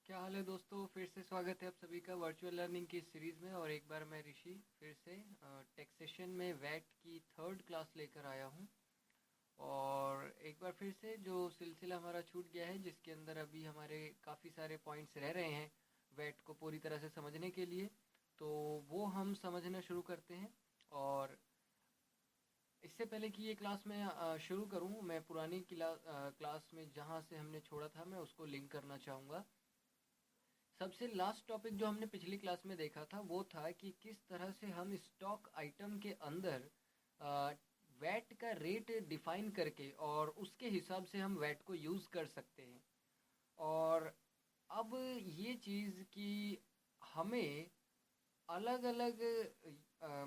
क्या हाल है दोस्तों। फिर से स्वागत है आप सभी का वर्चुअल लर्निंग की सीरीज़ में। और एक बार मैं ऋषि फिर से टैक्सेशन में वैट की थर्ड क्लास लेकर आया हूँ। और एक बार फिर से जो सिलसिला हमारा छूट गया है, जिसके अंदर अभी हमारे काफ़ी सारे पॉइंट्स रह रहे हैं वैट को पूरी तरह से समझने के लिए, तो वो हम समझना शुरू करते हैं। और इससे पहले कि ये क्लास मैं शुरू करूँ, मैं पुरानी क्लास में जहाँ से हमने छोड़ा था मैं उसको लिंक करना चाहूँगा। सबसे लास्ट टॉपिक जो हमने पिछली क्लास में देखा था वो था कि किस तरह से हम स्टॉक आइटम के अंदर वैट का रेट डिफाइन करके और उसके हिसाब से हम वैट को यूज़ कर सकते हैं। और अब ये चीज़ कि हमें अलग अलग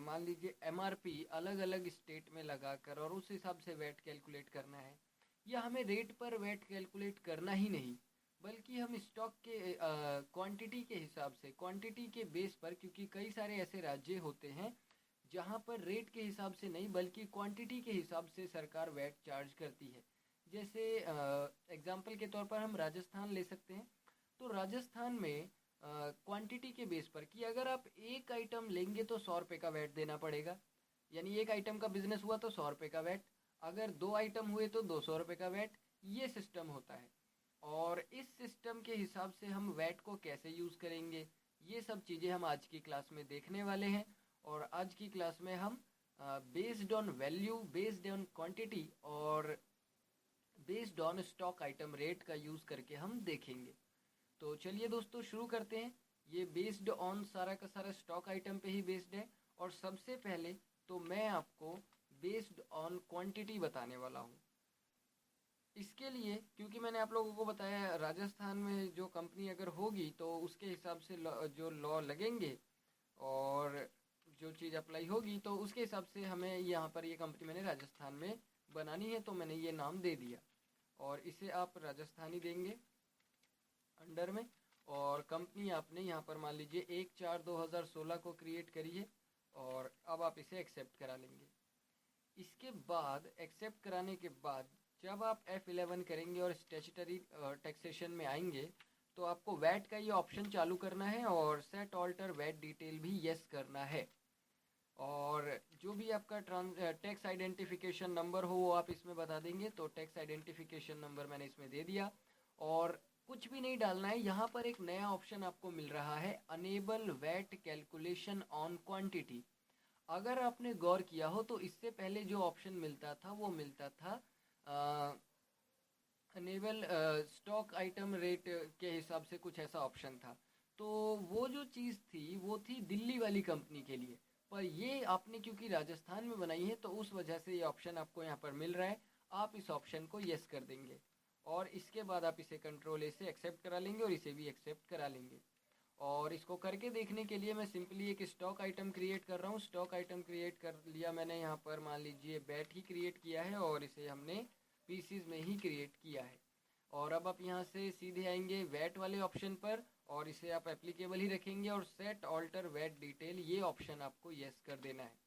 मान लीजिए एमआरपी अलग अलग स्टेट में लगाकर और उस हिसाब से वैट कैलकुलेट करना है, या हमें रेट पर वैट कैलकुलेट करना ही नहीं, बल्कि हम स्टॉक के क्वांटिटी के हिसाब से, क्वांटिटी के बेस पर, क्योंकि कई सारे ऐसे राज्य होते हैं जहाँ पर रेट के हिसाब से नहीं बल्कि क्वांटिटी के हिसाब से सरकार वैट चार्ज करती है। जैसे एग्जांपल के तौर पर हम राजस्थान ले सकते हैं। तो राजस्थान में क्वांटिटी के बेस पर कि अगर आप एक आइटम लेंगे तो 100 रुपये का वैट देना पड़ेगा, यानी एक आइटम का बिजनेस हुआ तो 100 रुपये का वैट। अगर दो आइटम हुए तो 200 रुपये का वैट। ये सिस्टम होता है। और इस सिस्टम के हिसाब से हम वैट को कैसे यूज़ करेंगे, ये सब चीज़ें हम आज की क्लास में देखने वाले हैं। और आज की क्लास में हम based on value, based on quantity और based on stock item rate का यूज़ करके हम देखेंगे। तो चलिए दोस्तों शुरू करते हैं। ये बेस्ड ऑन सारा का सारा स्टॉक आइटम पे ही बेस्ड है। और सबसे पहले तो मैं आपको बेस्ड ऑन क्वांटिटी बताने वाला हूँ। इसके लिए क्योंकि मैंने आप लोगों को बताया राजस्थान में जो कंपनी अगर होगी तो उसके हिसाब से जो लॉ लगेंगे और जो चीज़ अप्लाई होगी तो उसके हिसाब से हमें यहाँ पर ये कंपनी मैंने राजस्थान में बनानी है, तो मैंने ये नाम दे दिया। और इसे आप राजस्थानी देंगे अंडर में। और कंपनी आपने यहाँ पर मान लीजिए 1/4/2016 को क्रिएट करी है। और अब आप इसे एक्सेप्ट करा लेंगे। इसके बाद एक्सेप्ट कराने के बाद जब आप F11 करेंगे और स्टैट्यूटरी टैक्सेशन में आएंगे तो आपको वैट का ये ऑप्शन चालू करना है और सेट ऑल्टर वैट डिटेल भी यस करना है। और जो भी आपका टैक्स आइडेंटिफिकेशन नंबर हो वो आप इसमें बता देंगे। तो टैक्स आइडेंटिफिकेशन नंबर मैंने इसमें दे दिया। और कुछ भी नहीं डालना है। यहाँ पर एक नया ऑप्शन आपको मिल रहा है, enable VAT calculation on quantity. अगर आपने गौर किया हो तो इससे पहले जो ऑप्शन मिलता था वो मिलता था अनेबल स्टॉक आइटम रेट के हिसाब से, कुछ ऐसा ऑप्शन था। तो वो जो चीज़ थी वो थी दिल्ली वाली कंपनी के लिए। पर ये आपने क्योंकि राजस्थान में बनाई है तो उस वजह से ये ऑप्शन आपको यहाँ पर मिल रहा है। आप इस ऑप्शन को यस कर देंगे और इसके बाद आप इसे कंट्रोल ए से एक्सेप्ट करा लेंगे और इसे भी एक्सेप्ट करा लेंगे। और इसको करके देखने के लिए मैं सिंपली एक स्टॉक आइटम क्रिएट कर रहा हूँ। स्टॉक आइटम क्रिएट कर लिया मैंने, यहाँ पर मान लीजिए बैट ही क्रिएट किया है और इसे हमने पीसीज में ही क्रिएट किया है। और अब आप यहाँ से सीधे आएंगे वैट वाले ऑप्शन पर और इसे आप एप्लीकेबल ही रखेंगे और सेट ऑल्टर वैट डिटेल ये ऑप्शन आपको यस कर देना है।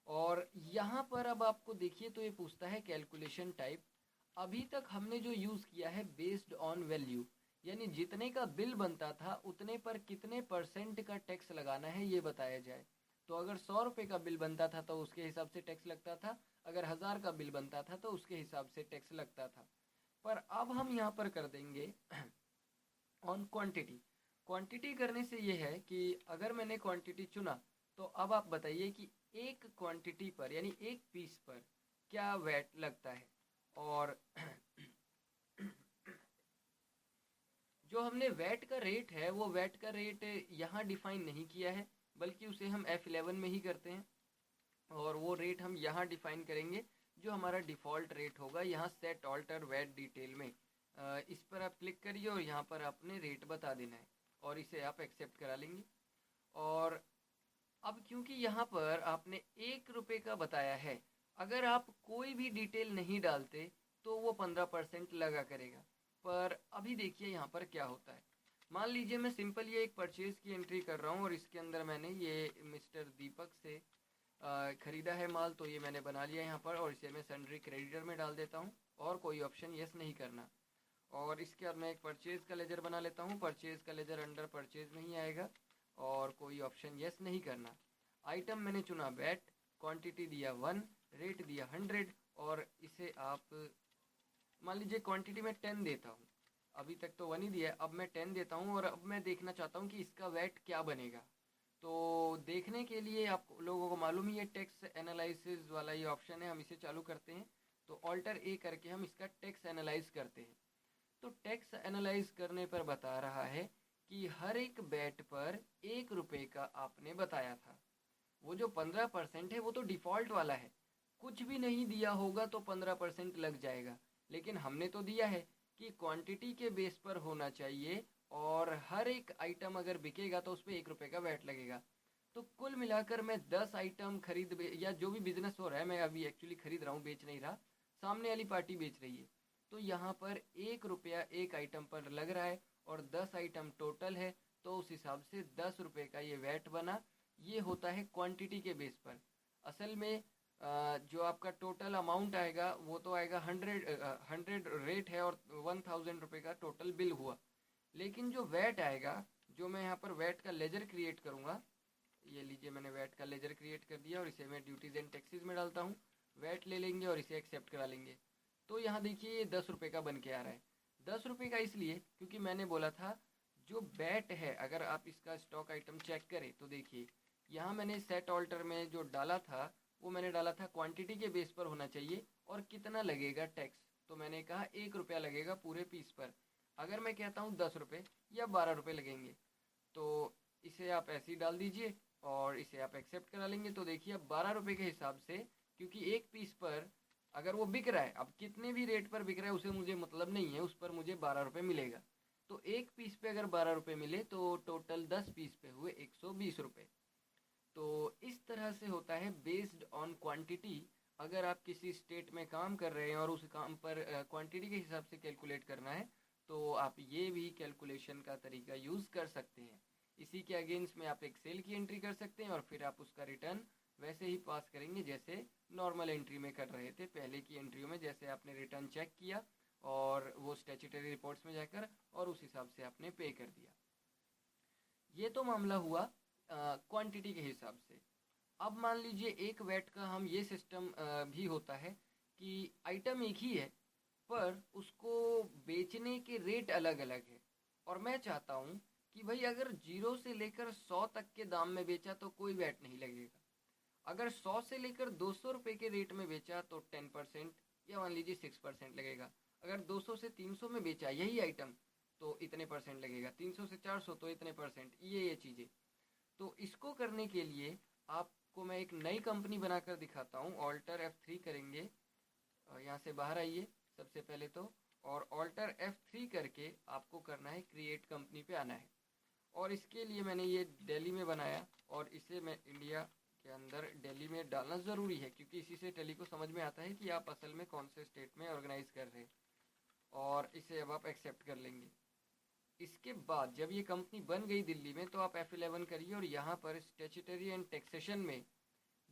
और यहाँ पर अब आपको देखिए तो ये पूछता है कैलकुलेशन टाइप। अभी तक हमने जो यूज़ किया है बेस्ड ऑन वैल्यू, यानी जितने का बिल बनता था उतने पर कितने परसेंट का टैक्स लगाना है ये बताया जाए। तो अगर 100 रुपये का बिल बनता था तो उसके हिसाब से टैक्स लगता था, अगर 1000 का बिल बनता था तो उसके हिसाब से टैक्स लगता था। पर अब हम यहाँ पर कर देंगे ऑन क्वांटिटी। क्वांटिटी करने से ये है कि अगर मैंने क्वांटिटी चुना तो अब आप बताइए कि एक क्वांटिटी पर यानी एक पीस पर क्या वैट लगता है। और जो हमने वैट का रेट है वो वैट का रेट यहाँ डिफाइन नहीं किया है, बल्कि उसे हम F11 में ही करते हैं। और वो रेट हम यहाँ डिफाइन करेंगे जो हमारा डिफ़ॉल्ट रेट होगा यहाँ सेट ऑल्टर वैट डिटेल में। इस पर आप क्लिक करिए और यहाँ पर आपने रेट बता देना है और इसे आप एक्सेप्ट करा लेंगे। और अब क्योंकि यहाँ पर आपने 1 रुपये का बताया है, अगर आप कोई भी डिटेल नहीं डालते तो वो 15% लगा करेगा। पर अभी देखिए यहाँ पर क्या होता है। मान लीजिए मैं सिंपल ये एक परचेज़ की एंट्री कर रहा हूँ और इसके अंदर मैंने ये मिस्टर दीपक से ख़रीदा है माल, तो ये मैंने बना लिया यहाँ पर और इसे मैं सन्ड्री क्रेडिटर में डाल देता हूँ और कोई ऑप्शन यस नहीं करना। और इसके बाद मैं एक परचेज़ का लेजर बना लेता हूँ। परचेज़ का लेजर अंडर परचेज़ में ही आएगा और कोई ऑप्शन यस नहीं करना। आइटम मैंने चुना बैट, क्वांटिटी दिया 1, रेट दिया 100 और इसे आप मान लीजिए क्वांटिटी में 10 देता हूँ। अभी तक तो 1 ही दिया है, अब मैं 10 देता हूँ और अब मैं देखना चाहता हूँ कि इसका वेट क्या बनेगा। तो देखने के लिए आप लोगों को मालूम ही है टेक्स्ट एनालिसिस वाला ये ऑप्शन है, हम इसे चालू करते हैं। तो ऑल्टर ए करके हम इसका टेक्स्ट एनालाइज करते हैं। तो टेक्स्ट एनालाइज करने पर बता रहा है कि हर एक बैट पर 1 रुपये का आपने बताया था। वो जो 15% है वो तो डिफ़ॉल्ट वाला है, कुछ भी नहीं दिया होगा तो 15% लग जाएगा। लेकिन हमने तो दिया है कि क्वांटिटी के बेस पर होना चाहिए और हर एक आइटम अगर बिकेगा तो उस पर 1 रुपये का वैट लगेगा। तो कुल मिलाकर मैं 10 आइटम या जो भी बिजनेस हो रहा है, मैं अभी एक्चुअली खरीद रहा हूँ, बेच नहीं रहा, सामने वाली पार्टी बेच रही है। तो यहाँ पर 1 रुपया एक आइटम पर लग रहा है और 10 आइटम टोटल है, तो उस हिसाब से 10 रुपये का ये वैट बना। ये होता है क्वांटिटी के बेस पर। असल में जो आपका टोटल अमाउंट आएगा वो तो आएगा 100 रेट है और 1000 रुपये का टोटल बिल हुआ। लेकिन जो वैट आएगा, जो मैं यहाँ पर वैट का लेजर क्रिएट करूँगा, ये लीजिए मैंने वैट का लेजर क्रिएट कर दिया और इसे मैं ड्यूटीज़ एंड टैक्सेस में डालता हूँ। वैट ले लेंगे और इसे एक्सेप्ट करा लेंगे। तो यहाँ देखिए ये 10 रुपये का बन के आ रहा है। 10 रुपये का इसलिए क्योंकि मैंने बोला था जो बैट है, अगर आप इसका स्टॉक आइटम चेक करें तो देखिए यहाँ मैंने सेट ऑल्टर में जो डाला था वो मैंने डाला था क्वांटिटी के बेस पर होना चाहिए और कितना लगेगा टैक्स। तो मैंने कहा 1 रुपया लगेगा पूरे पीस पर। अगर मैं कहता हूँ 10 रुपये या 12 रुपये लगेंगे तो इसे आप ऐसे ही डाल दीजिए और इसे आप एक्सेप्ट करा लेंगे। तो देखिए अब 12 रुपये के हिसाब से, क्योंकि एक पीस पर अगर वो बिक रहा है, अब कितने भी रेट पर बिक रहा है उसे मुझे मतलब नहीं है, उस पर मुझे 12 रुपये मिलेगा। तो एक पीस पे अगर 12 रुपये मिले तो टोटल 10 पीस पे हुए 120 रुपये। तो इस तरह से होता है बेस्ड ऑन क्वांटिटी। अगर आप किसी स्टेट में काम कर रहे हैं और उस काम पर क्वांटिटी के हिसाब से कैलकुलेट करना है तो आप ये भी कैलकुलेशन का तरीका यूज़ कर सकते हैं। इसी के अगेंस्ट में आप एक सेल की एंट्री कर सकते हैं और फिर आप उसका रिटर्न वैसे ही पास करेंगे जैसे नॉर्मल एंट्री में कर रहे थे पहले की एंट्रियों में। जैसे आपने रिटर्न चेक किया और वो स्टैट्यूटरी रिपोर्ट्स में जाकर और उस हिसाब से आपने पे कर दिया। ये तो मामला हुआ क्वांटिटी के हिसाब से। अब मान लीजिए एक वैट का हम ये सिस्टम भी होता है कि आइटम एक ही है पर उसको बेचने के रेट अलग अलग है। और मैं चाहता हूँ कि भाई अगर 0 से लेकर 100 तक के दाम में बेचा तो कोई वैट नहीं लगेगा। अगर 100 से लेकर 200 रुपये के रेट में बेचा तो 10% या मान लीजिए 6% लगेगा। अगर 200 से 300 में बेचा यही आइटम तो इतने परसेंट लगेगा, 300 से 400 तो इतने परसेंट, ये चीज़ें। तो इसको करने के लिए आपको मैं एक नई कंपनी बनाकर दिखाता हूँ। ऑल्टर F3 करेंगे, यहाँ से बाहर आइए सबसे पहले तो, और ऑल्टर F3 करके आपको करना है क्रिएट कंपनी पे आना है। और इसके लिए मैंने ये दिल्ली में बनाया और इसे मैं इंडिया के अंदर दिल्ली में डालना ज़रूरी है क्योंकि इसी से दिल्ली को समझ में आता है कि आप असल में कौन से स्टेट में ऑर्गेनाइज कर रहे हैं। और इसे अब आप एक्सेप्ट कर लेंगे। इसके बाद जब ये कंपनी बन गई दिल्ली में तो आप F11 करिए और यहाँ पर स्टैट्यूटरी एंड टैक्सेशन में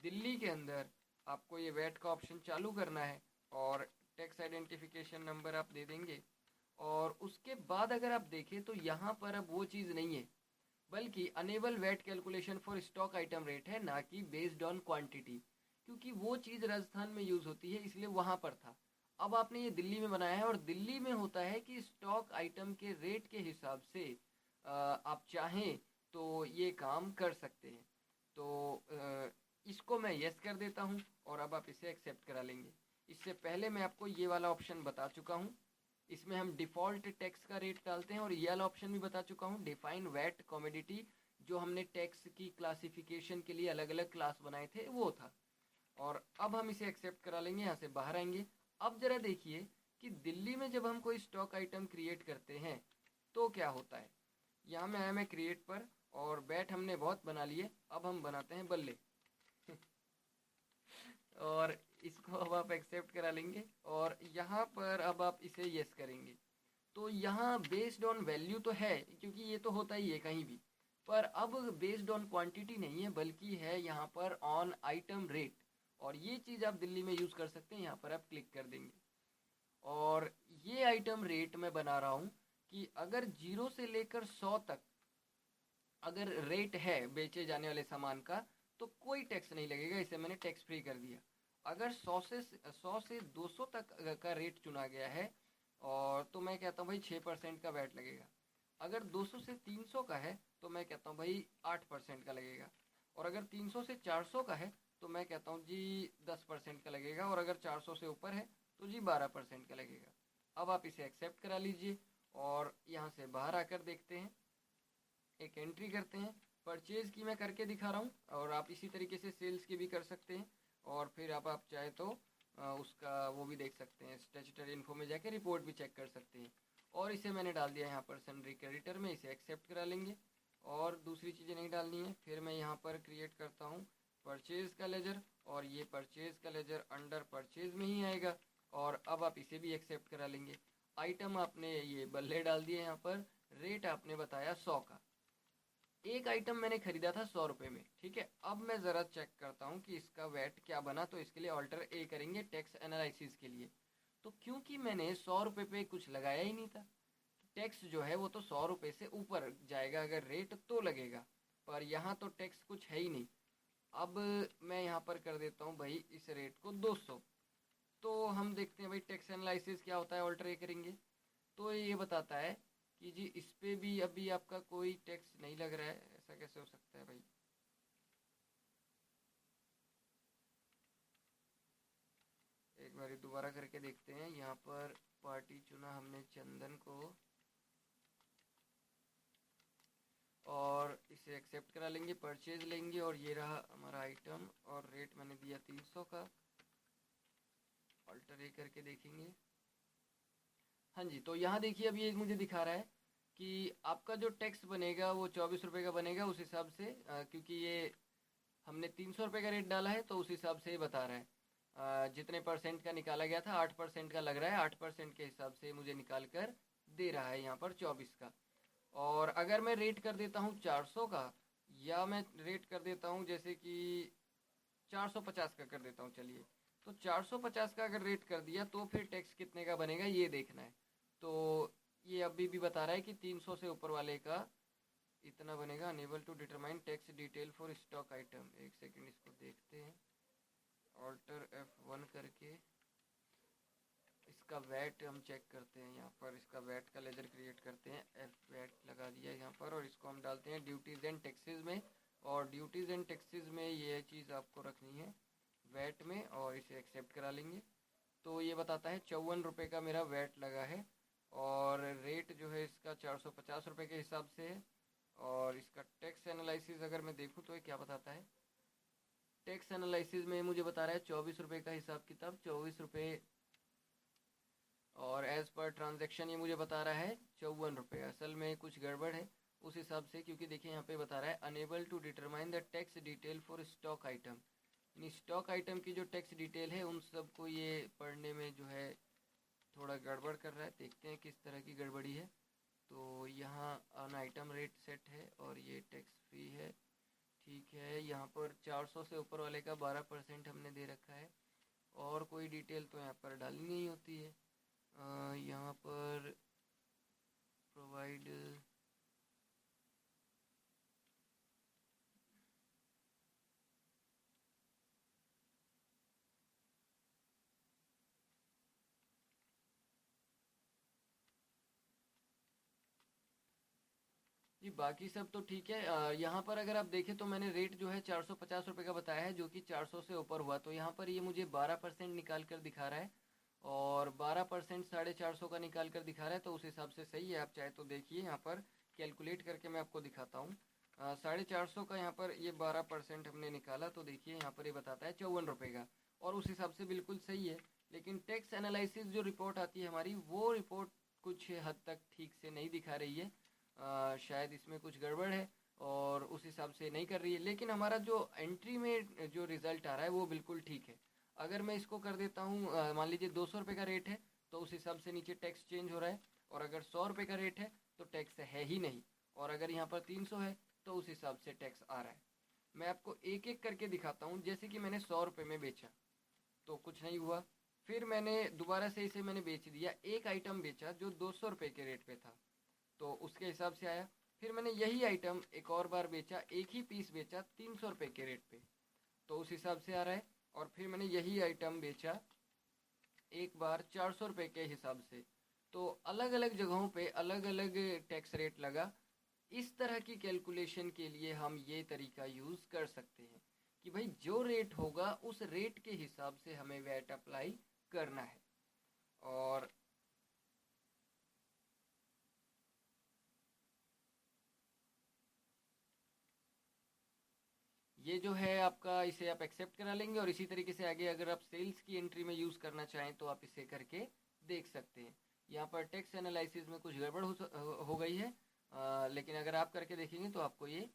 दिल्ली के अंदर आपको ये वैट का ऑप्शन चालू करना है और टैक्स आइडेंटिफिकेशन नंबर आप दे देंगे। और उसके बाद अगर आप देखें तो यहाँ पर अब वो चीज़ नहीं है, बल्कि enable VAT calculation for stock item rate है, ना कि बेस्ड ऑन क्वांटिटी, क्योंकि वो चीज़ राजस्थान में यूज़ होती है इसलिए वहाँ पर था। अब आपने ये दिल्ली में बनाया है और दिल्ली में होता है कि स्टॉक आइटम के रेट के हिसाब से आप चाहें तो ये काम कर सकते हैं। तो इसको मैं यस कर देता हूँ और अब आप इसे एक्सेप्ट करा लेंगे। इससे पहले मैं आपको ये वाला ऑप्शन बता चुका हूँ, इसमें हम डिफ़ॉल्ट टैक्स का रेट डालते हैं। और ये वाला ऑप्शन भी बता चुका हूँ, डिफाइन वैट कमोडिटी, जो हमने टैक्स की क्लासिफिकेशन के लिए अलग अलग क्लास बनाए थे वो था। और अब हम इसे एक्सेप्ट करा लेंगे, यहाँ से बाहर आएंगे। अब ज़रा देखिए कि दिल्ली में जब हम कोई स्टॉक आइटम क्रिएट करते हैं तो क्या होता है। यहाँ में आया मैं क्रिएट पर और बैट हमने बहुत बना लिए, अब हम बनाते हैं बल्ले और इसको अब आप एक्सेप्ट करा लेंगे और यहाँ पर अब आप इसे यस करेंगे। तो यहाँ बेस्ड ऑन वैल्यू तो है क्योंकि ये तो होता ही है कहीं भी, पर अब बेस्ड ऑन क्वांटिटी नहीं है बल्कि है यहाँ पर ऑन आइटम रेट। और ये चीज़ आप दिल्ली में यूज़ कर सकते हैं, यहाँ पर आप क्लिक कर देंगे और ये आइटम रेट मैं बना रहा हूँ कि अगर 0 से लेकर 100 तक अगर रेट है बेचे जाने वाले सामान का, तो कोई टैक्स नहीं लगेगा, इसे मैंने टैक्स फ्री कर दिया। अगर 100 से 200 तक का रेट चुना गया है, और तो मैं कहता हूँ भाई 6% का वैट लगेगा। अगर 200 से 300 का है तो मैं कहता हूँ भाई 8% का लगेगा। और अगर 300 से 400 का है तो मैं कहता हूँ जी 10% का लगेगा। और अगर 400 से ऊपर है तो जी 12% का लगेगा। अब आप इसे एक्सेप्ट करा लीजिए और यहाँ से बाहर आकर देखते हैं, एक एंट्री करते हैं। परचेज़ की मैं करके दिखा रहा हूँ, और आप इसी तरीके से सेल्स की भी कर सकते हैं। और फिर आप चाहे तो उसका वो भी देख सकते हैं, स्टैट्यूटरी इन्फो में जाके रिपोर्ट भी चेक कर सकते हैं। और इसे मैंने डाल दिया यहाँ पर सन्ड्री क्रेडिटर में, इसे एक्सेप्ट करा लेंगे और दूसरी चीज़ें नहीं डालनी है। फिर मैं यहाँ पर क्रिएट करता हूँ परचेज़ का लेजर, और ये परचेज़ का लेजर अंडर परचेज़ में ही आएगा। और अब आप इसे भी एक्सेप्ट करा लेंगे। आइटम आपने ये बल्ले डाल दिए यहाँ पर, रेट आपने बताया 100 का। एक आइटम मैंने खरीदा था 100 रुपये में, ठीक है। अब मैं ज़रा चेक करता हूँ कि इसका वैट क्या बना, तो इसके लिए ऑल्टर ए करेंगे टैक्स एनालिसिस के लिए। तो क्योंकि मैंने 100 रुपये पे कुछ लगाया ही नहीं था, टैक्स जो है वो तो 100 रुपये से ऊपर जाएगा अगर रेट तो लगेगा, पर यहाँ तो टैक्स कुछ है ही नहीं। अब मैं यहाँ पर कर देता हूँ भाई इस रेट को 200। तो हम देखते हैं भाई टैक्स एनालिसिस क्या होता है, ऑल्टर ए करेंगे तो ये बताता है कि जी इस पे भी अभी आपका कोई टैक्स नहीं लग रहा है। ऐसा कैसे हो सकता है भाई? एक बार दोबारा करके देखते हैं। यहाँ पर पार्टी चुना हमने चंदन को, और इसे एक्सेप्ट करा लेंगे, परचेज लेंगे, और ये रहा हमारा आइटम, और रेट मैंने दिया 300 का। ऑल्टर ए करके देखेंगे। हाँ जी, तो यहाँ देखिए अभी ये मुझे दिखा रहा है कि आपका जो टैक्स बनेगा वो 24 रुपये का बनेगा उस हिसाब से, क्योंकि ये हमने 300 रुपये का रेट डाला है तो उस हिसाब से ही बता रहा है। जितने परसेंट का निकाला गया था 8% का लग रहा है, 8% के हिसाब से मुझे निकाल कर दे रहा है यहाँ पर 24 का। और अगर मैं रेट कर देता हूँ 400 का, या मैं रेट कर देता हूँ जैसे कि 450 का कर देता हूँ, चलिए। तो 450 का अगर रेट कर दिया तो फिर टैक्स कितने का बनेगा ये देखना है। तो ये अभी भी बता रहा है कि 300 से ऊपर वाले का इतना बनेगा। Enable to determine tax detail for stock item. एक सेकंड इसको देखते हैं। ऑल्टर F1 करके इसका वैट हम चेक करते हैं। यहाँ पर इसका वैट का लेजर क्रिएट करते हैं, एफ वैट लगा दिया यहाँ पर, और इसको हम डालते हैं ड्यूटीज़ एंड टैक्सेस में। और ड्यूटीज़ एंड टैक्सेस में ये चीज़ आपको रखनी है वैट में, और इसे एक्सेप्ट करा लेंगे। तो ये बताता है 54 रुपये का मेरा वैट लगा है, और रेट जो है इसका 450 रुपये के हिसाब से है। और इसका टैक्स एनालिसिस अगर मैं देखूँ तो ये क्या बताता है, टैक्स एनालिसिस में मुझे बता रहा है 24 रुपये का हिसाब किताब, 24 रुपये। और एज़ पर ट्रांजैक्शन ये मुझे बता रहा है 54 रुपये। असल में कुछ गड़बड़ है उस हिसाब से, क्योंकि देखिए यहाँ पे बता रहा है enable to determine the tax detail for stock item. यानी स्टॉक आइटम की जो टैक्स डिटेल है उन सबको ये पढ़ने में जो है थोड़ा गड़बड़ कर रहा है। देखते हैं किस तरह की गड़बड़ी है। तो यहाँ अन आइटम रेट सेट है और ये टैक्स फ्री है, ठीक है। यहाँ पर 400 से ऊपर वाले का 12% हमने दे रखा है, और कोई डिटेल तो यहाँ पर डालनी नहीं होती है। यहाँ पर प्रोवाइड, जी बाकी सब तो ठीक है। यहाँ पर अगर आप देखें तो मैंने रेट जो है 450 रुपये का बताया है, जो कि 400 से ऊपर हुआ, तो यहाँ पर ये मुझे 12% निकाल कर दिखा रहा है, और 12% 450 का निकाल कर दिखा रहा है, तो उस हिसाब से सही है। आप चाहे तो देखिए, यहाँ पर कैलकुलेट करके मैं आपको दिखाता हूँ। 450 का यहाँ पर ये 12% हमने निकाला, तो देखिए यहाँ पर ये बताता है 54 रुपये का, और उस हिसाब से बिल्कुल सही है। लेकिन टैक्स एनालिसिस जो रिपोर्ट आती है हमारी, वो रिपोर्ट कुछ हद तक ठीक से नहीं दिखा रही है। शायद इसमें कुछ गड़बड़ है और उस हिसाब से नहीं कर रही है। लेकिन हमारा जो एंट्री में जो रिज़ल्ट आ रहा है वो बिल्कुल ठीक है। अगर मैं इसको कर देता हूँ, मान लीजिए 200 रुपये का रेट है, तो उस हिसाब से नीचे टैक्स चेंज हो रहा है। और अगर 100 रुपये का रेट है तो टैक्स है ही नहीं, और अगर यहाँ पर 300 है तो उस हिसाब से टैक्स आ रहा है। मैं आपको एक एक करके दिखाता हूँ। जैसे कि मैंने 100 रुपये में बेचा तो कुछ नहीं हुआ, फिर मैंने दोबारा से इसे मैंने बेच दिया, एक आइटम बेचा जो 200 रुपये के रेट पे था, तो उसके हिसाब से आया। फिर मैंने यही आइटम एक और बार बेचा, एक ही पीस बेचा 300 रुपये के रेट पे, तो उस हिसाब से आ रहा है। और फिर मैंने यही आइटम बेचा एक बार 400 रुपये के हिसाब से, तो अलग अलग जगहों पे अलग अलग टैक्स रेट लगा। इस तरह की कैलकुलेशन के लिए हम ये तरीका यूज़ कर सकते हैं कि भाई जो रेट होगा उस रेट के हिसाब से हमें वैट अप्लाई करना है। और ये जो है आपका, इसे आप एक्सेप्ट करा लेंगे, और इसी तरीके से आगे अगर आप सेल्स की एंट्री में यूज़ करना चाहें तो आप इसे करके देख सकते हैं। यहाँ पर टेक्स्ट एनालिसिस में कुछ गड़बड़ हो गई है, लेकिन अगर आप करके देखेंगे तो आपको ये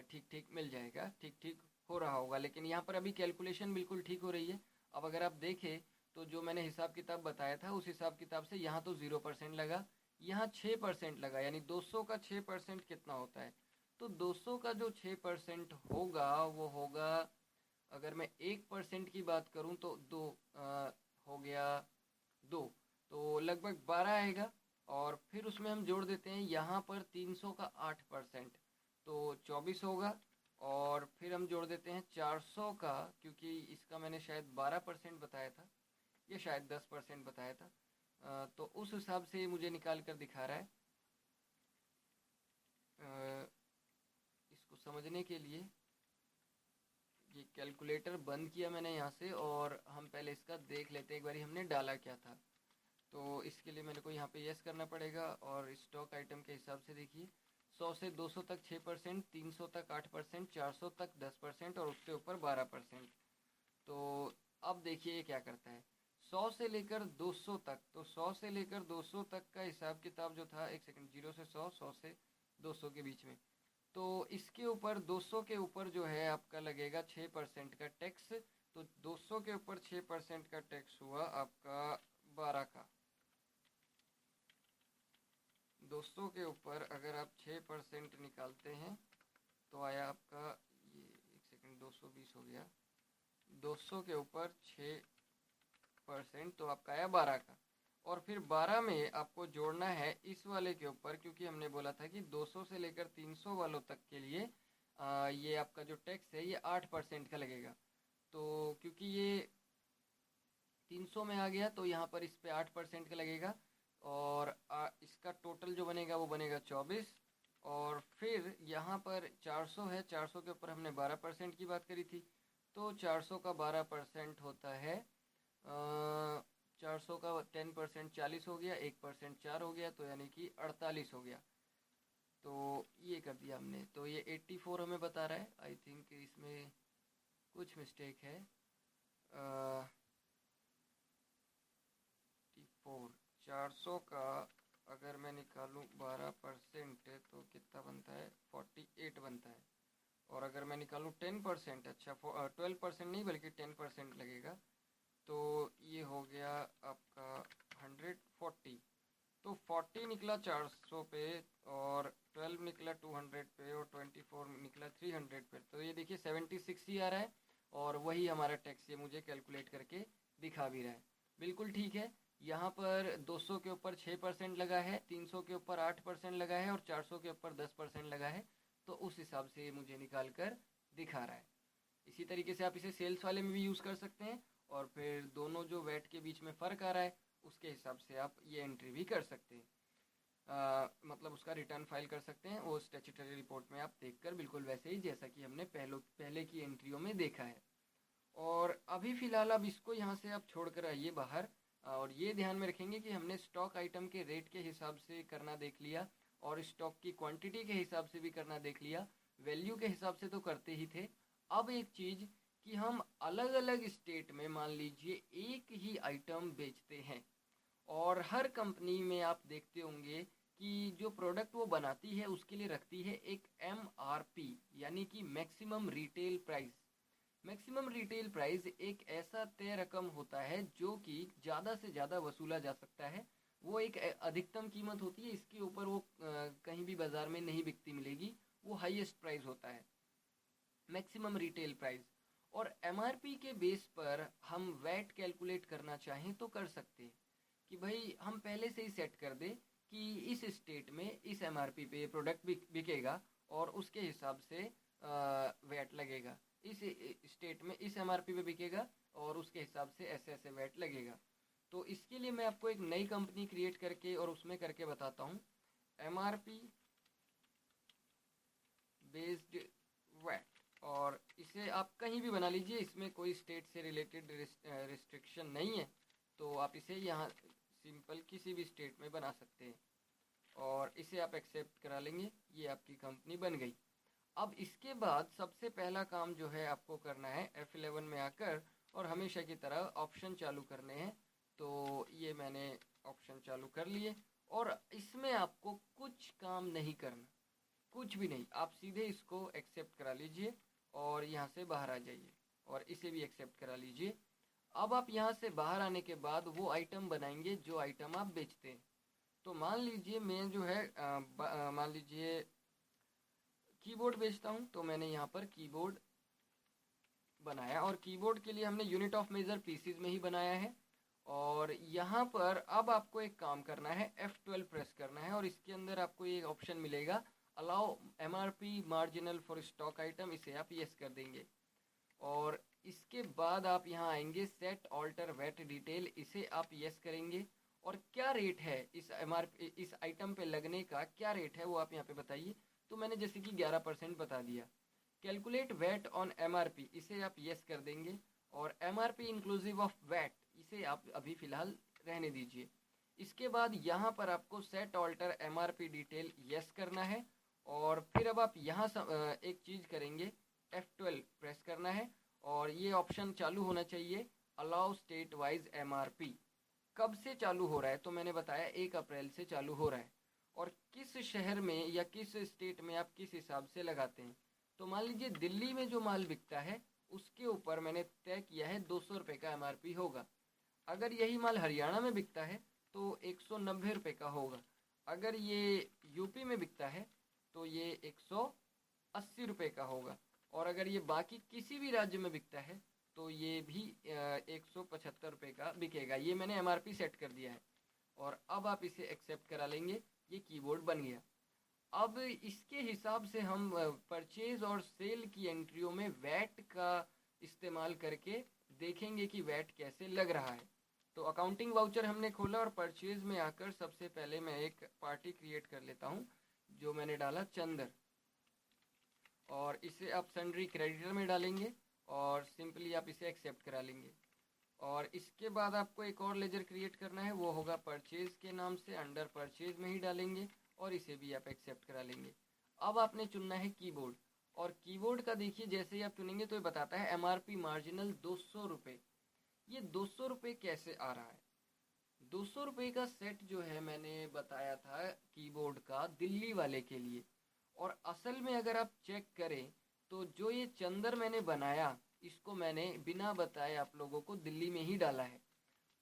ठीक ठीक मिल जाएगा, ठीक ठीक हो रहा होगा। लेकिन यहाँ पर अभी कैलकुलेशन बिल्कुल ठीक हो रही है। अब अगर आप देखें तो जो मैंने हिसाब किताब बताया था उस हिसाब किताब से यहाँ तो 0% लगा, यहाँ 6% लगा, यानी 200 का 6% कितना होता है? तो 200 का जो 6% होगा वो होगा, अगर मैं 1% की बात करूं तो दो हो गया दो, तो लगभग 12 आएगा। और फिर उसमें हम जोड़ देते हैं यहाँ पर 300 का 8%, तो 24 होगा। और फिर हम जोड़ देते हैं 400 का, क्योंकि इसका मैंने शायद 12% बताया था, ये शायद 10% बताया था, तो उस हिसाब से मुझे निकाल कर दिखा रहा है। इसको समझने के लिए ये कैलकुलेटर बंद किया मैंने यहाँ से, और हम पहले इसका देख लेते हैं एक बारी हमने डाला क्या था। तो इसके लिए मेरे को यहाँ पे यस करना पड़ेगा, और स्टॉक आइटम के हिसाब से देखिए 100 से 200 तक 6%, 300 तक 8%, 400 तक 10%, और उससे ऊपर 12%। तो अब देखिए ये क्या करता है, 100 से लेकर 200 तक, तो 100 से लेकर 200 तक का हिसाब किताब जो था, एक सेकंड, 0 से 100, 100 से 200 के बीच में, तो इसके ऊपर 200 के ऊपर जो है आपका लगेगा 6% का टैक्स। तो 200 के ऊपर 6% का टैक्स हुआ आपका 12 का। 200 के ऊपर अगर आप 6% निकालते हैं तो आया आपका, ये एक सेकंड, 220 हो गया, 200 के ऊपर 6%, तो आपका आया 12 का। और फिर 12 में आपको जोड़ना है इस वाले के ऊपर, क्योंकि हमने बोला था कि 200 से लेकर 300 वालों तक के लिए ये आपका जो टैक्स है ये 8% का लगेगा। तो क्योंकि ये 300 में आ गया तो यहाँ पर इस पे 8% का लगेगा, और इसका टोटल जो बनेगा वो बनेगा 24। और फिर यहाँ पर 400 है, 400 के ऊपर हमने 12% की बात करी थी, तो 400 का 12% होता है 400 का 10% 40 हो गया, 1% 4 हो गया, तो यानी कि 48 हो गया। तो ये कर दिया हमने, तो ये 84 हमें बता रहा है। आई थिंक इसमें कुछ मिस्टेक है। 84, 400 का अगर मैं निकालूँ 12% तो कितना बनता है, 48 बनता है। और अगर मैं निकालूँ 10%, अच्छा 12% नहीं बल्कि 10% लगेगा, तो ये हो गया आपका 140। तो 40 निकला 400 पे, और 12 निकला 200 पे, और 24 निकला 300 पे, तो ये देखिए 76 ही आ रहा है। और वही हमारा टैक्स ये मुझे कैलकुलेट करके दिखा भी रहा है, बिल्कुल ठीक है। यहाँ पर 200 के ऊपर 6% लगा है, 300 के ऊपर 8% लगा है, और 400 के ऊपर 10% लगा है, तो उस हिसाब से ये मुझे निकाल कर दिखा रहा है। इसी तरीके से आप इसे सेल्स वाले में भी यूज़ कर सकते हैं, और फिर दोनों जो वैट के बीच में फ़र्क आ रहा है उसके हिसाब से आप ये एंट्री भी कर सकते हैं। मतलब उसका रिटर्न फाइल कर सकते हैं, वो स्टैट्यूटरी रिपोर्ट में आप देखकर बिल्कुल वैसे ही जैसा कि हमने पहले की एंट्रियों में देखा है। और अभी फ़िलहाल अब इसको यहाँ से आप छोड़ कर आइए बाहर, और ये ध्यान में रखेंगे कि हमने स्टॉक आइटम के रेट के हिसाब से करना देख लिया, और स्टॉक की क्वांटिटी के हिसाब से भी करना देख लिया, वैल्यू के हिसाब से तो करते ही थे। अब एक चीज़ कि हम अलग अलग स्टेट में मान लीजिए एक ही आइटम बेचते हैं, और हर कंपनी में आप देखते होंगे कि जो प्रोडक्ट वो बनाती है उसके लिए रखती है एक MRP, यानी कि maximum retail price. Maximum retail price एक ऐसा तय रकम होता है जो कि ज़्यादा से ज़्यादा वसूला जा सकता है। वो एक अधिकतम कीमत होती है, इसके ऊपर वो कहीं भी बाज़ार में नहीं बिकती मिलेगी, वो हाईएस्ट प्राइस होता है, मैक्सिमम रिटेल प्राइस। और एमआरपी के बेस पर हम वैट कैलकुलेट करना चाहें तो कर सकते हैं कि भाई हम पहले से ही सेट कर दें कि इस स्टेट में इस एमआरपी पे प्रोडक्ट बिकेगा और उसके हिसाब से वैट लगेगा, इस स्टेट में इस एमआरपी पे बिकेगा और उसके हिसाब से ऐसे ऐसे वैट लगेगा। तो इसके लिए मैं आपको एक नई कंपनी क्रिएट करके और उसमें करके बताता हूँ, एमआरपी बेस्ड वैट, और इसे आप कहीं भी बना लीजिए, इसमें कोई स्टेट से रिलेटेड रिस्ट्रिक्शन नहीं है, तो आप इसे यहाँ सिंपल किसी भी स्टेट में बना सकते हैं और इसे आप एक्सेप्ट करा लेंगे, ये आपकी कंपनी बन गई। अब इसके बाद सबसे पहला काम जो है आपको करना है F11 में आकर और हमेशा की तरह ऑप्शन चालू करने हैं। तो ये मैंने ऑप्शन चालू कर लिए और इसमें आपको कुछ काम नहीं करना, कुछ भी नहीं, आप सीधे इसको एक्सेप्ट करा लीजिए और यहाँ से बाहर आ जाइए और इसे भी एक्सेप्ट करा लीजिए। अब आप यहाँ से बाहर आने के बाद वो आइटम बनाएंगे जो आइटम आप बेचते हैं। तो मान लीजिए मैं जो है मान लीजिए कीबोर्ड बेचता हूँ, तो मैंने यहाँ पर कीबोर्ड बनाया और कीबोर्ड के लिए हमने यूनिट ऑफ मेजर पीसीज में ही बनाया है। और यहाँ पर अब आपको एक काम करना है, F12 प्रेस करना है और इसके अंदर आपको ये ऑप्शन मिलेगा allow MRP marginal for stock item, इसे आप यस कर देंगे। और इसके बाद आप यहाँ आएंगे सेट ऑल्टर वेट डिटेल, इसे आप यस करेंगे। और क्या रेट है इस MRP इस आइटम पे लगने का, क्या रेट है वो आप यहाँ पे बताइए। तो मैंने जैसे कि 11% बता दिया। कैलकुलेट वेट ऑन MRP, इसे आप यस कर देंगे। और MRP इंक्लूसिव ऑफ वेट, इसे आप अभी फ़िलहाल रहने दीजिए। इसके बाद यहाँ पर आपको set alter MRP detail yes करना है। और फिर अब आप यहाँ एक चीज़ करेंगे, F12 प्रेस करना है और ये ऑप्शन चालू होना चाहिए अलाउ स्टेट वाइज MRP। कब से चालू हो रहा है, तो मैंने बताया 1 अप्रैल से चालू हो रहा है। और किस शहर में या किस स्टेट में आप किस हिसाब से लगाते हैं। तो मान लीजिए दिल्ली में जो माल बिकता है उसके ऊपर मैंने तय किया है 200 रुपये का MRP होगा। अगर यही माल हरियाणा में बिकता है तो 190 रुपये का होगा। अगर ये यूपी में बिकता है तो ये 180 रुपये का होगा। और अगर ये बाकी किसी भी राज्य में बिकता है तो ये भी 175 रुपये का बिकेगा। ये मैंने MRP सेट कर दिया है और अब आप इसे एक्सेप्ट करा लेंगे, ये कीबोर्ड बन गया। अब इसके हिसाब से हम परचेज और सेल की एंट्रियों में वैट का इस्तेमाल करके देखेंगे कि वैट कैसे लग रहा है। तो अकाउंटिंग वाउचर हमने खोला और परचेज में आकर सबसे पहले मैं एक पार्टी क्रिएट कर लेता हूँ जो मैंने डाला चंदर, और इसे आप सन्ड्री क्रेडिटर में डालेंगे और सिंपली आप इसे एक्सेप्ट करा लेंगे। और इसके बाद आपको एक और लेजर क्रिएट करना है, वो होगा परचेज के नाम से, अंडर परचेज में ही डालेंगे और इसे भी आप एक्सेप्ट करा लेंगे। अब आपने चुनना है कीबोर्ड, और कीबोर्ड का देखिए जैसे ही आप चुनेंगे तो ये बताता है MRP मार्जिनल 200 रुपये। ये 200 रुपये कैसे आ रहा है, 200 रुपये का सेट जो है मैंने बताया था कीबोर्ड का दिल्ली वाले के लिए। और असल में अगर आप चेक करें तो जो ये चंदर मैंने बनाया इसको मैंने बिना बताए आप लोगों को दिल्ली में ही डाला है।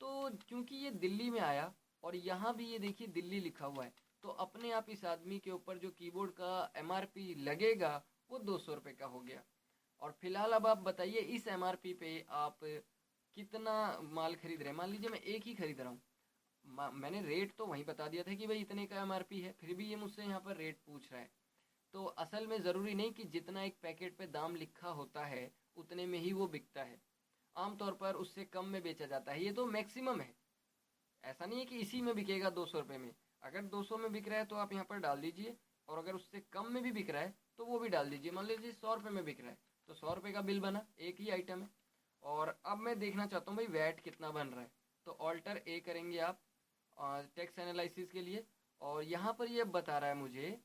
तो क्योंकि ये दिल्ली में आया और यहाँ भी ये देखिए दिल्ली लिखा हुआ है, तो अपने आप इस आदमी के ऊपर जो कीबोर्ड का MRP लगेगा वो 200 रुपये का हो गया। और फिलहाल अब आप बताइए इस MRP पे आप कितना माल खरीद रहे हैं। मान लीजिए मैं एक ही खरीद रहा हूँ, मैंने रेट तो वहीं बता दिया था कि भाई इतने का MRP है, फिर भी ये मुझसे यहाँ पर रेट पूछ रहा है। तो असल में ज़रूरी नहीं कि जितना एक पैकेट पे दाम लिखा होता है उतने में ही वो बिकता है, आमतौर पर उससे कम में बेचा जाता है। ये तो मैक्सिमम है, ऐसा नहीं है कि इसी में बिकेगा 200 रुपये में। अगर 200 में बिक रहा है तो आप यहाँ पर डाल दीजिए, और अगर उससे कम में भी बिक रहा है तो वो भी डाल दीजिए। मान लीजिए 100 रुपये में बिक रहा है तो 100 रुपये का बिल बना, एक ही आइटम है। और अब मैं देखना चाहता हूँ भाई वैट कितना बन रहा है, तो ऑल्टर A करेंगे आप टैक्स एनालिसिस के लिए। और यहाँ पर ये बता रहा है मुझे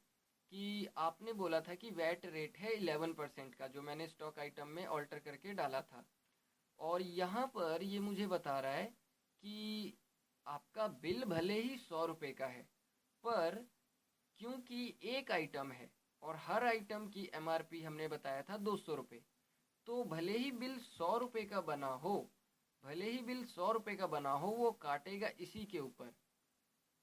कि आपने बोला था कि वैट रेट है 11% का, जो मैंने स्टॉक आइटम में ऑल्टर करके डाला था। और यहाँ पर ये मुझे बता रहा है कि आपका बिल भले ही 100 रुपये का है, पर क्योंकि एक आइटम है और हर आइटम की MRP हमने बताया था 200 रुपये, तो भले ही बिल 100 रुपये का बना हो, भले ही बिल 100 रुपये का बना हो, वो काटेगा इसी के ऊपर।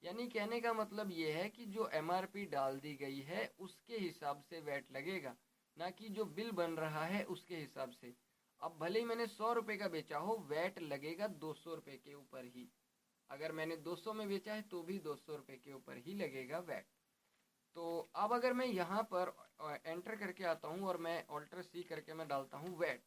यानी कहने का मतलब ये है कि जो MRP डाल दी गई है उसके हिसाब से वैट लगेगा, ना कि जो बिल बन रहा है उसके हिसाब से। अब भले ही मैंने 100 रुपये का बेचा हो, वैट लगेगा 200 रुपये के ऊपर ही। अगर मैंने 200 में बेचा है तो भी 200 रुपये के ऊपर ही लगेगा वैट। तो अब अगर मैं यहाँ पर एंटर करके आता हूँ और मैं ऑल्टर सी करके मैं डालता हूँ वैट,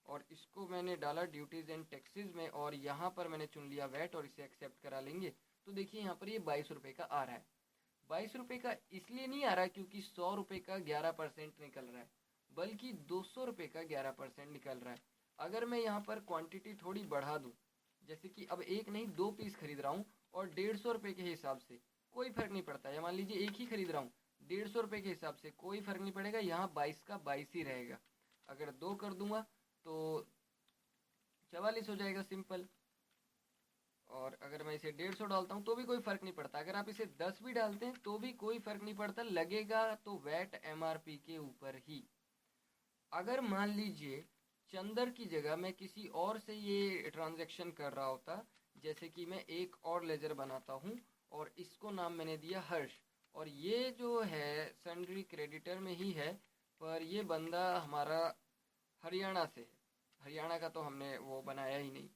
और इसको मैंने डाला ड्यूटीज़ एंड टैक्सेस में, और यहाँ पर मैंने चुन लिया वैट और इसे एक्सेप्ट करा लेंगे। तो देखिए यहाँ पर ये 22 रुपये का आ रहा है। 22 रुपये का इसलिए नहीं आ रहा क्योंकि 100 रुपये का 11% निकल रहा है, बल्कि 200 रुपये का 11% निकल रहा है। अगर मैं यहाँ पर क्वांटिटी थोड़ी बढ़ा दूँ, जैसे कि अब एक नहीं 2 पीस खरीद रहा हूँ और 150 रुपये के हिसाब से कोई फ़र्क नहीं पड़ता, या मान लीजिए एक ही खरीद रहा हूँ 150 रुपये के हिसाब से कोई फ़र्क नहीं पड़ेगा, यहाँ 22 का 22 ही रहेगा। अगर 2 कर दूंगा तो 44 हो जाएगा सिंपल। और अगर मैं इसे 150 डालता हूँ तो भी कोई फ़र्क नहीं पड़ता, अगर आप इसे 10 भी डालते हैं तो भी कोई फ़र्क नहीं पड़ता, लगेगा तो वैट एमआरपी के ऊपर ही। अगर मान लीजिए चंदर की जगह मैं किसी और से ये ट्रांजैक्शन कर रहा होता, जैसे कि मैं एक और लेजर बनाता हूँ और इसको नाम मैंने दिया हर्ष, और ये जो है सन्ड्री क्रेडिटर में ही है, पर ये बंदा हमारा हरियाणा से है। हरियाणा का तो हमने वो बनाया ही नहीं,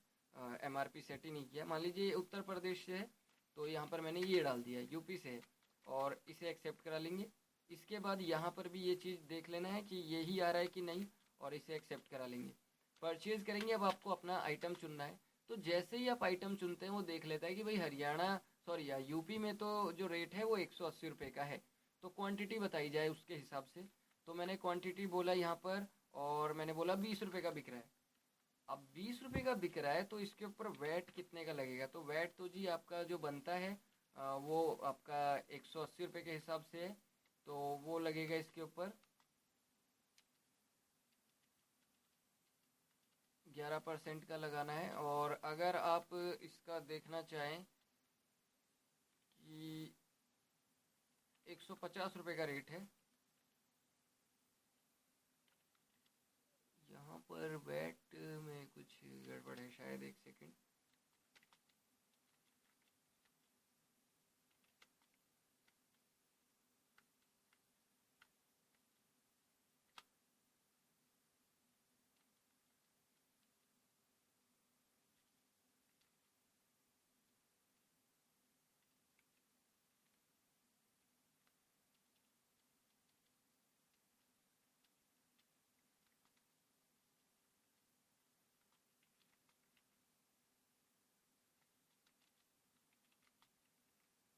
एमआरपी सेट ही नहीं किया। मान लीजिए ये उत्तर प्रदेश से है तो यहाँ पर मैंने ये डाल दिया यूपी से है, और इसे एक्सेप्ट करा लेंगे। इसके बाद यहाँ पर भी ये चीज़ देख लेना है कि यही आ रहा है कि नहीं, और इसे एक्सेप्ट करा लेंगे। परचेज़ करेंगे, अब आपको अपना आइटम चुनना है। तो जैसे ही आप आइटम चुनते हैं वो देख लेता है कि भाई हरियाणा सॉरी या यूपी में तो जो रेट है वो 180 रुपये का है, तो क्वांटिटी बताई जाए उसके हिसाब से। तो मैंने क्वांटिटी बोला यहाँ पर, और मैंने बोला 20 रुपये का बिक रहा है। अब 20 रुपये का बिक रहा है तो इसके ऊपर वैट कितने का लगेगा, तो वैट तो जी आपका जो बनता है वो आपका 180 रुपये के हिसाब से है, तो वो लगेगा इसके ऊपर 11% का लगाना है। और अगर आप इसका देखना चाहें कि 150 रुपये का रेट है, यहाँ पर वैट में कुछ गड़बड़ है शायद, एक सेकंड।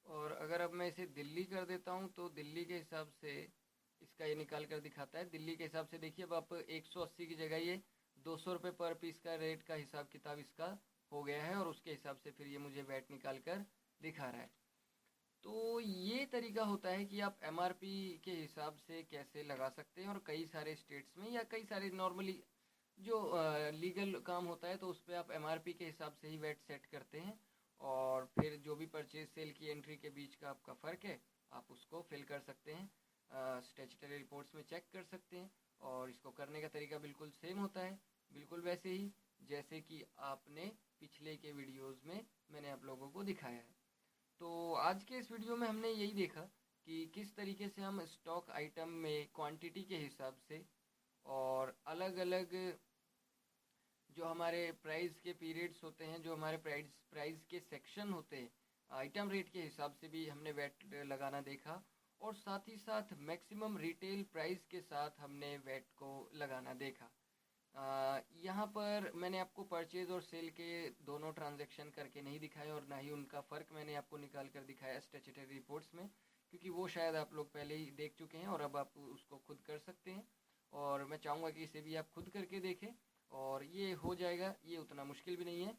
और अगर अब मैं इसे दिल्ली कर देता हूँ तो दिल्ली के हिसाब से इसका ये निकाल कर दिखाता है। दिल्ली के हिसाब से देखिए अब आप 180 की जगह ये 200 रुपये पर पीस का रेट का हिसाब किताब इसका हो गया है, और उसके हिसाब से फिर ये मुझे वैट निकाल कर दिखा रहा है। तो ये तरीका होता है कि आप एमआरपी के हिसाब से कैसे लगा सकते हैं, और कई सारे स्टेट्स में या कई सारे नॉर्मली जो लीगल काम होता है तो उस पर आप एमआरपी के हिसाब से ही वैट सेट करते हैं, और फिर जो भी परचेज सेल की एंट्री के बीच का आपका फ़र्क है आप उसको फिल कर सकते हैं, स्टैट्यूटरी रिपोर्ट्स में चेक कर सकते हैं। और इसको करने का तरीका बिल्कुल सेम होता है, बिल्कुल वैसे ही जैसे कि आपने पिछले के वीडियोस में मैंने आप लोगों को दिखाया है। तो आज के इस वीडियो में हमने यही देखा कि किस तरीके से हम स्टॉक आइटम में क्वांटिटी के हिसाब से और अलग अलग जो हमारे प्राइस के पीरियड्स होते हैं, जो हमारे प्राइस के सेक्शन होते हैं, आइटम रेट के हिसाब से भी हमने वैट लगाना देखा, और साथ ही साथ मैक्सिमम रिटेल प्राइस के साथ हमने वैट को लगाना देखा। यहाँ पर मैंने आपको परचेज़ और सेल के दोनों ट्रांजैक्शन करके नहीं दिखाए, और ना ही उनका फ़र्क मैंने आपको निकाल कर दिखाया स्टैट्यूटरी रिपोर्ट्स में, क्योंकि वो शायद आप लोग पहले ही देख चुके हैं और अब आप उसको खुद कर सकते हैं। और मैं चाहूँगा कि इसे भी आप खुद करके देखें, और ये हो जाएगा, ये उतना मुश्किल भी नहीं है।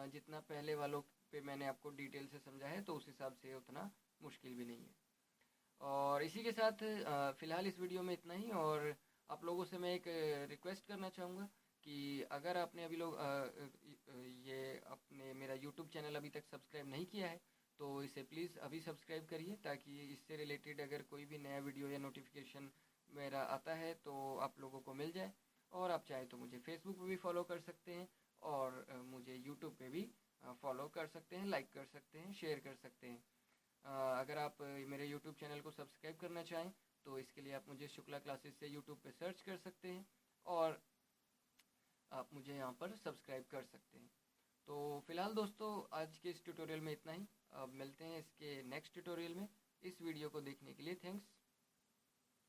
जितना पहले वालों पे मैंने आपको डिटेल से समझा है तो उस हिसाब से उतना मुश्किल भी नहीं है। और इसी के साथ फ़िलहाल इस वीडियो में इतना ही। और आप लोगों से मैं एक रिक्वेस्ट करना चाहूँगा कि अगर आपने अभी लोग ये अपने मेरा यूट्यूब चैनल अभी तक सब्सक्राइब नहीं किया है तो इसे प्लीज़ अभी सब्सक्राइब करिए, ताकि इससे रिलेटेड अगर कोई भी नया वीडियो या नोटिफिकेशन मेरा आता है तो आप लोगों को मिल जाए। और आप चाहें तो मुझे फेसबुक पे भी फॉलो कर सकते हैं, और मुझे यूट्यूब पे भी फॉलो कर सकते हैं, लाइक कर सकते हैं, शेयर कर सकते हैं। अगर आप मेरे यूट्यूब चैनल को सब्सक्राइब करना चाहें तो इसके लिए आप मुझे शुक्ला क्लासेस से यूट्यूब पे सर्च कर सकते हैं। और आप मुझे यहाँ पर सब्सक्राइब कर सकते हैं। तो फिलहाल दोस्तों आज के इस ट्यूटोरियल में इतना ही। अब मिलते हैं इसके नेक्स्ट ट्यूटोरियल में। इस वीडियो को देखने के लिए थैंक्स।